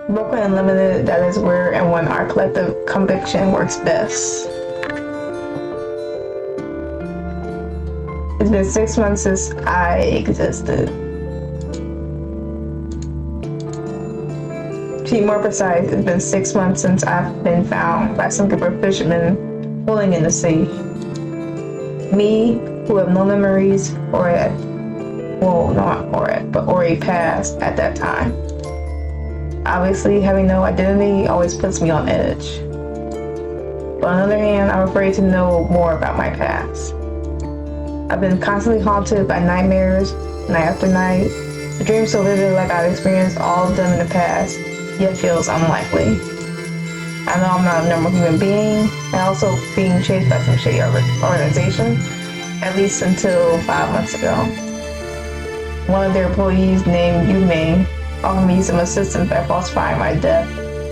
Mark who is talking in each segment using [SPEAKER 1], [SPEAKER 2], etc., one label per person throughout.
[SPEAKER 1] Broken and limited, that is where and when our collective conviction works best. It's been 6 months since I existed. To be more precise, it's been 6 months since I've been found by some group of fishermen pulling in the sea. Me, who have no memories or a past at that time. Obviously, having no identity always puts me on edge. But on the other hand, I'm afraid to know more about my past. I've been constantly haunted by nightmares, night after night. The dreams so vivid like I've experienced all of them in the past, yet feels unlikely. I know I'm not a normal human being, and also being chased by some shady organization, at least until 5 months ago. One of their employees named Yume offered me some assistance by falsifying my death,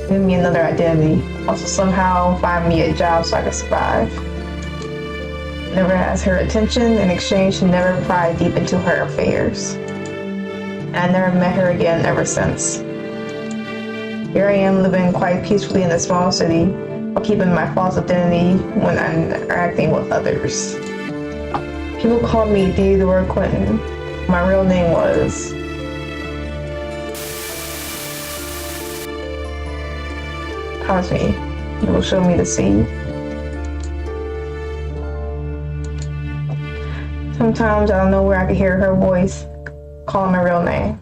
[SPEAKER 1] giving me another identity, also somehow find me a job so I could survive. Never asked her attention. In exchange, she never pried deep into her affairs. And I never met her again ever since. Here I am living quite peacefully in a small city, while keeping my false identity when I'm interacting with others. People called me Theodore Clinton. My real name was... Promise me, you will show me the sea. Sometimes out of nowhere I could hear her voice calling my real name.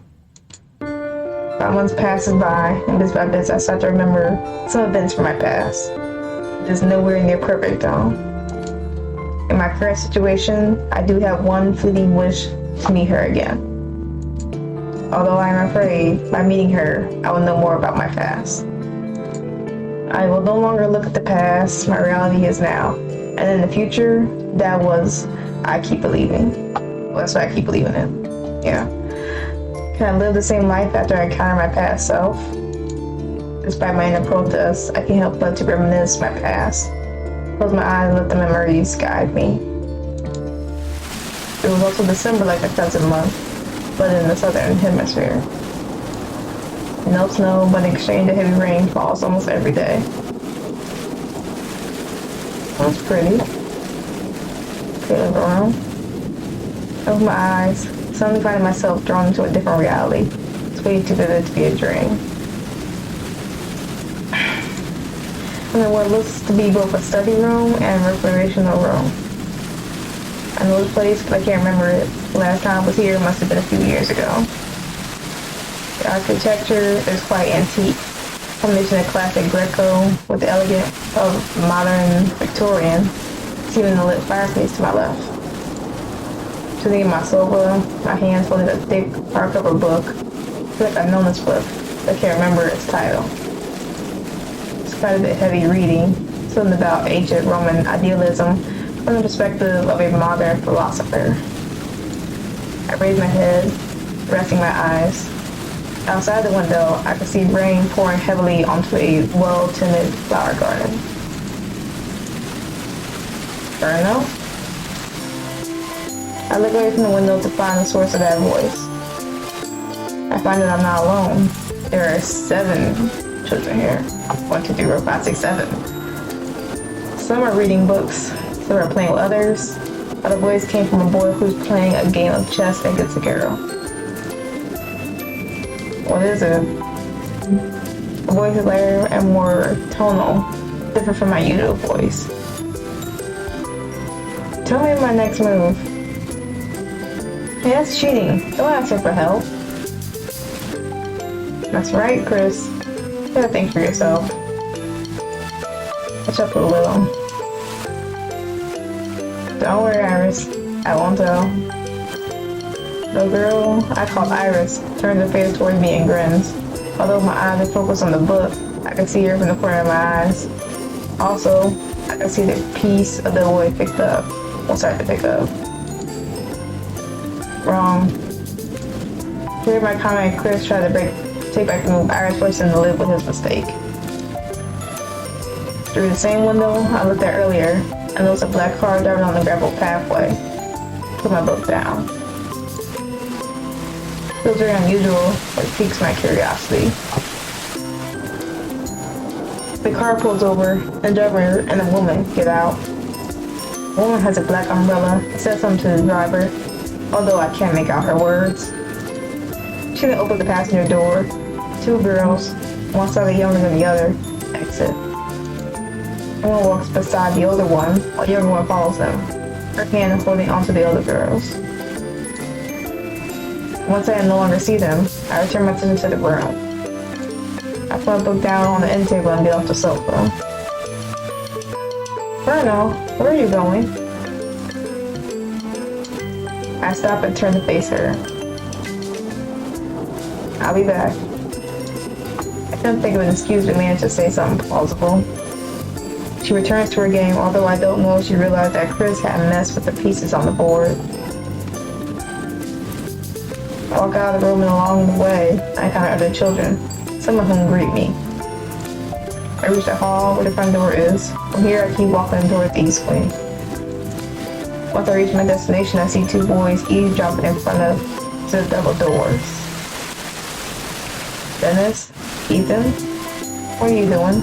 [SPEAKER 1] 5 months passes by, and bit by bit I start to remember some events from my past. It is nowhere near perfect though. In my current situation, I do have one fleeting wish to meet her again. Although I am afraid, by meeting her, I will know more about my past. I will no longer look at the past, my reality is now. And in the future, that was, I keep believing. Well, that's what I keep believing in. Yeah. Can I live the same life after I encounter my past self? Despite my inner protests, I can't help but to reminisce my past. Close my eyes and let the memories guide me. It was also December like a present month, but in the southern hemisphere. No snow, but in exchange of heavy rain falls almost every day. That's pretty. Okay, look around. Open my eyes, suddenly finding myself drawn into a different reality. It's way too vivid to be a dream. And then what looks to be both a study room and recreational room. I know this place, but I can't remember it. Last time I was here must have been a few years ago. The architecture is quite antique. Combination of classic Greco with the elegant of modern Victorian. It's even a lit fireplace to my left. Sitting in my sofa, my hands holding a thick hardcover book. I feel like I've known this book, but I can't remember its title. It's quite a bit heavy reading, something about ancient Roman idealism from the perspective of a modern philosopher. I raise my head, resting my eyes. Outside the window, I can see rain pouring heavily onto a well-tended flower garden. Inferno? I look away from the window to find the source of that voice. I find that I'm not alone. There are 7 children here. 1, 2, 3, 4, 5, 6, 7. Some are reading books, some are playing with others. Other voice came from a boy who's playing a game of chess against a girl. What is it? The voice is lighter and more tonal, different from my usual voice. Tell me my next move. Hey, that's cheating. Don't ask her for help. That's right, Chris. You gotta think for yourself. Catch up a little. Don't worry, Iris. I won't tell. The girl I called Iris turns her face towards me and grins. Although my eyes are focused on the book, I can see her from the corner of my eyes. Also, I can see the piece of the boy picked up. Will start to pick up. Wrong. To hear my comment, Chris tried to take back the move Iris forced him to live with his mistake. Through the same window I looked at earlier, I noticed a black car driving on the gravel pathway. Put my book down. Feels very unusual, but it piques my curiosity. The car pulls over, the driver and the woman get out. The woman has a black umbrella and says something to the driver, although I can't make out her words. She then opens the passenger door. Two girls, one slightly younger than the other, exit. One walks beside the older one, while the younger one follows them, her hand holding onto the other girls. Once I no longer see them, I return my attention to the room. I put my book down on the end table and get off the sofa. Bruno, where are you going? I stop and turn to face her. I'll be back. I couldn't think of an excuse but managed to say something plausible. She returns to her game, although I don't know if she realized that Chris had messed with the pieces on the board. I walk out of the room and along the way, I encounter other children, some of whom greet me. I reach the hall where the front door is. From here, I keep walking towards the east wing. Once I reach my destination, I see two boys eavesdropping in front of the double doors. Dennis, Ethan, what are you doing?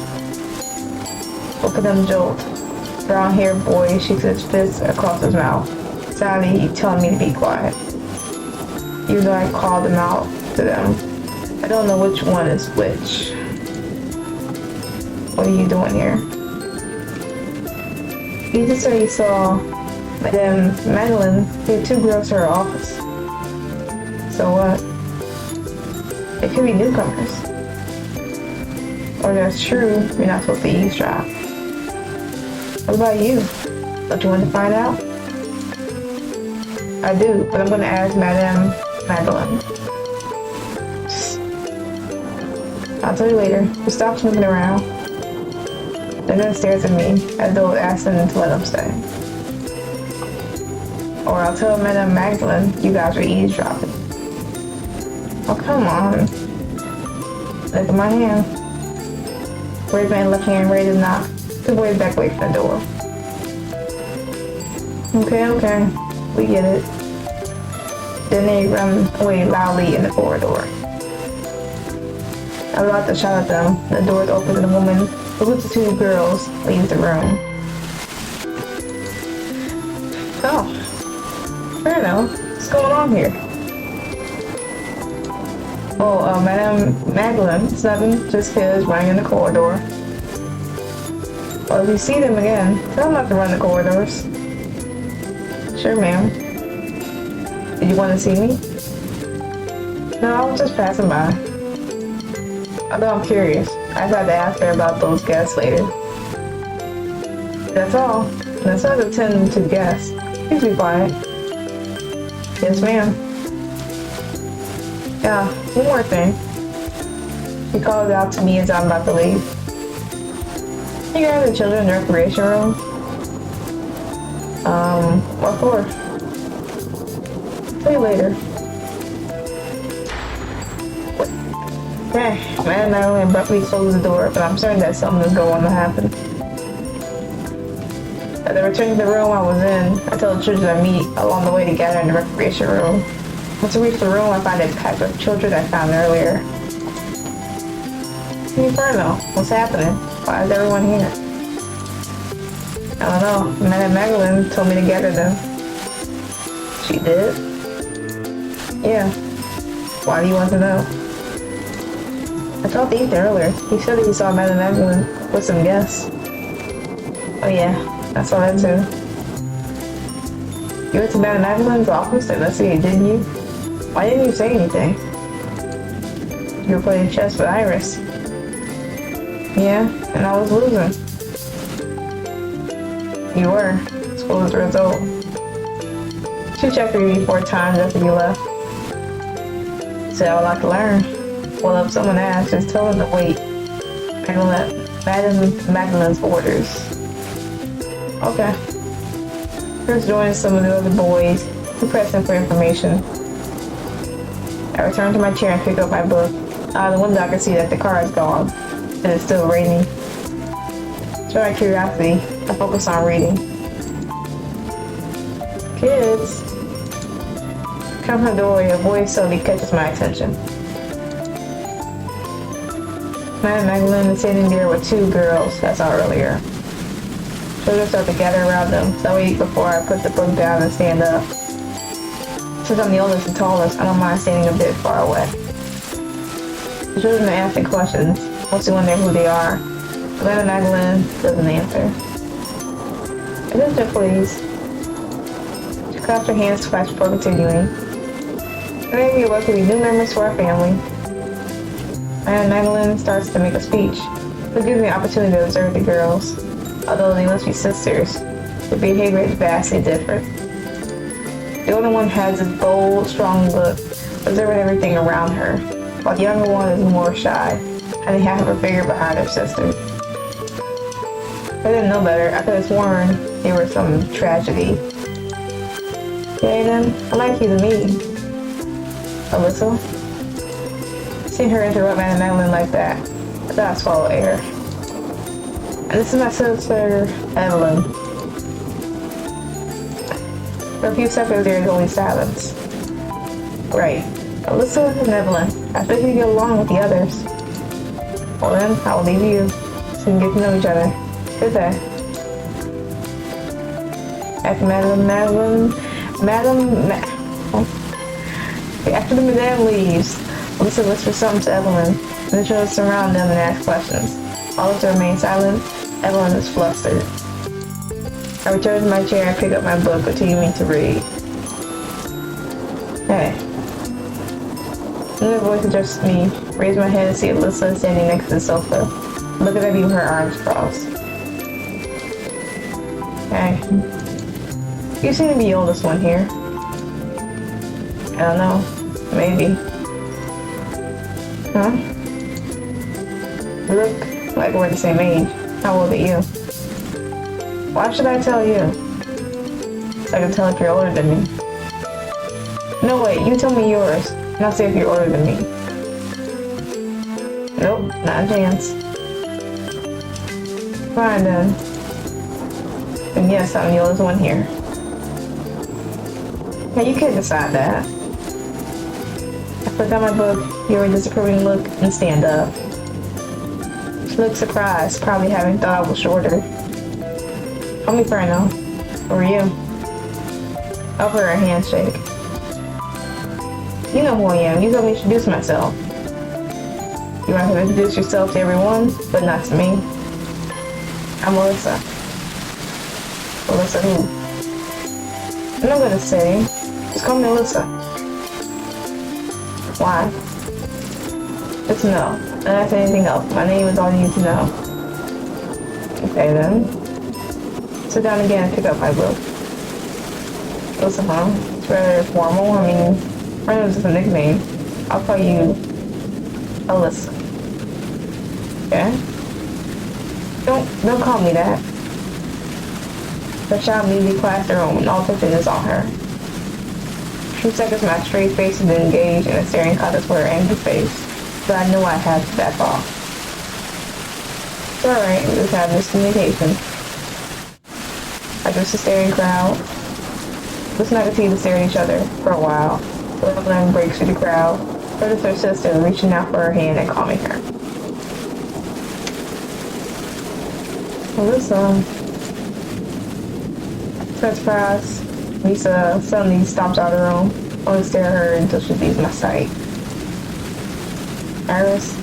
[SPEAKER 1] Both of them jolt. Brown-haired boy shakes his fist across his mouth, sadly telling me to be quiet. Even though I called them out to them, I don't know which one is which. What are you doing here? You just said you saw Madame Madeline take two girls to her office. So what? They could be newcomers. Or if that's true, you're not supposed to eavesdrop. What about you? Don't you want to find out? I do, but I'm going to ask Madame Madeline. I'll tell you later. Just stop snooping around. And then stares at me as though asking to let him stay. Or I'll tell Madame Magdalene you guys are eavesdropping. Oh, come on. Look at my hand. Raise my left hand ready to knock. Two boys back away from the door. Okay. We get it. Then they run away loudly in the corridor. I locked the shot at them. The door is open and the woman who with the two girls leaves the room. Oh. Fair enough. What's going on here? Oh, Madame Magdalene, it's nothing, just kids running in the corridor. Well, if you see them again, tell them not to run the corridors. Sure, ma'am. Did you want to see me? No, I was just passing by. Although I'm curious, I had to ask her about those guests later. That's all. And instead of attending to guests, please be quiet. Yes, ma'am. Yeah, one more thing. He called out to me as I'm about to leave. You guys the children in the recreation room? What for? See you later. Okay, man, I only abruptly closed the door, but I'm certain that something is going to happen. As I return to the room I was in, I tell the children I meet along the way to gather in the recreation room. Once I reach the room, I find a pack of children I found earlier. Inferno, what's happening? Why is everyone here? I don't know. Madame Magdalene told me to gather them. She did? Yeah. Why do you want to know? I talked to Ethan earlier. He said that he saw Madame Magdalene with some guests. Oh yeah, I saw that too. You went to Madame Magdalene's office to investigate, didn't you? Why didn't you say anything? You were playing chess with Iris. Yeah, and I was losing. You were. What was the result? She checked me 4 times after you left. Said I would like to learn. Well, if someone asks, just tell them to wait. I'm gonna let Madame Magdalene's orders. Okay. Chris joined some of the other boys who pressed him for information. I returned to my chair and picked up my book. Out of the window I could see that the car is gone, and it's still raining. So out of curiosity, I focus on reading. Kids! Come from the doorway, a voice suddenly catches my attention. Madame Magdalene is sitting there with two girls I saw earlier. Children start to gather around them, so I wait before I put the book down and stand up. Since I'm the oldest and tallest, I don't mind standing a bit far away. The children are asking questions, mostly wondering who they are. Madame Magdalene doesn't answer. Attention, please. She claps her hands twice before continuing. Today we welcome new members to our family. Madame Magdalene starts to make a speech. This gives me an opportunity to observe the girls. Although they must be sisters, their behavior is vastly different. The older one has this bold, strong look, observing everything around her, while the younger one is more shy, having half of her figure behind her sister. If I didn't know better, I could have sworn there was some tragedy. Okay then, I'd like you to meet Alyssa. Seeing her interrupt Madame Magdalene like that, I thought I swallowed air. And this is my sister, Evelyn. For a few seconds there is only silence. Right. Alyssa and Evelyn. I think we get along with the others. Well then, I will leave you so we can get to know each other. Good day. After after the madame leaves, Alyssa whispers something to Evelyn, and the children surround them and ask questions. All of them remain silent. Evelyn is flustered. I return to my chair and pick up my book, continuing to read. Hey. Another voice addresses me. Raise my head and see Alyssa standing next to the sofa, looking at me with her arms crossed. Hey. You seem to be the oldest one here. I don't know. Maybe. Huh? We look like we're the same age. How old are you? Why should I tell you? So I can tell if you're older than me. No, wait, you tell me yours, and I'll see if you're older than me. Nope, not a chance. Fine then. And yes, I'm the oldest one here. Hey, you can't decide that. I put down my book, give her a disapproving look, and stand up. She looked surprised, probably having thought I was shorter. Call me Ferno. Who are you? I offer her a handshake. You know who I am. You told me to introduce myself. You want to introduce yourself to everyone, but not to me. I'm Alyssa. Alyssa who? I'm not gonna say. Just call me Alyssa. Why? Just no. And that's anything else. My name is all you need to know. Okay then. Sit down again and pick up my book. Listen, huh? It's rather formal. I mean, my name is just a nickname. I'll call you Alyssa. Okay? Don't call me that. The child immediately classed her room and all attention is on her. A few seconds my straight face is engaged in a staring contest with her angry face. But I knew I had to back off. It's alright, we just have miscommunication. I just a staring crowd. Listen, I continue to stare at each other for a while. So Evelyn breaks through the crowd. Notice her sister reaching out for her hand and calming her. Alyssa. To my surprise, Lisa suddenly stops out of the room. I only stare at her until she leaves my sight. Iris,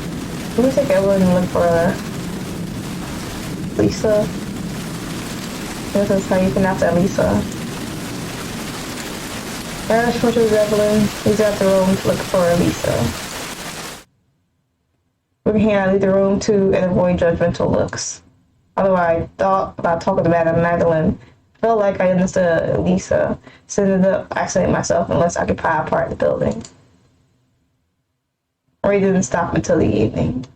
[SPEAKER 1] let me take Evelyn and look for Lisa. This is how you pronounce that, Lisa. Iris pushes Evelyn, leaves out the room to look for Lisa. Looking here, I leave the room too and avoid judgmental looks. Although I thought about talking to Madame Magdalene, felt like I understood Lisa, so ended up isolating myself unless I could pry apart the building. Or he didn't stop until the evening.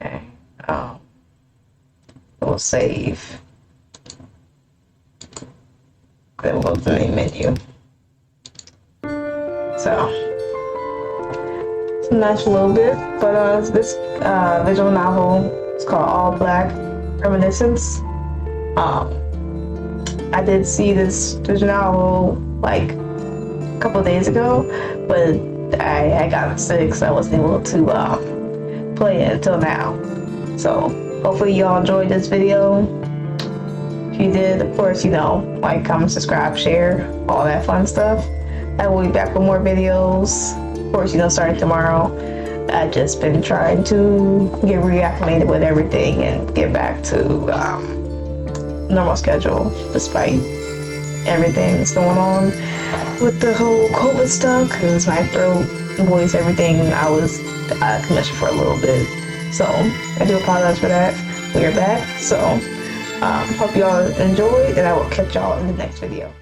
[SPEAKER 1] Okay. We'll save. Then we'll go to the main menu. So, it's a nice little bit, but this visual novel is called ALLBLACK Reminiscence. I did see this visual novel like a couple of days ago, but I got sick, so I wasn't able to playing until now. So hopefully y'all enjoyed this video. If you did, of course, like, comment, subscribe, share, all that fun stuff. I will be back with more videos. Of course, starting tomorrow. I've just been trying to get reacclimated with everything and get back to normal schedule despite everything that's going on with the whole COVID stuff, because my throat, voice, everything, I was out of commission for a little bit. So I do apologize for that. We're back. So hope y'all enjoyed, and I will catch y'all in the next video.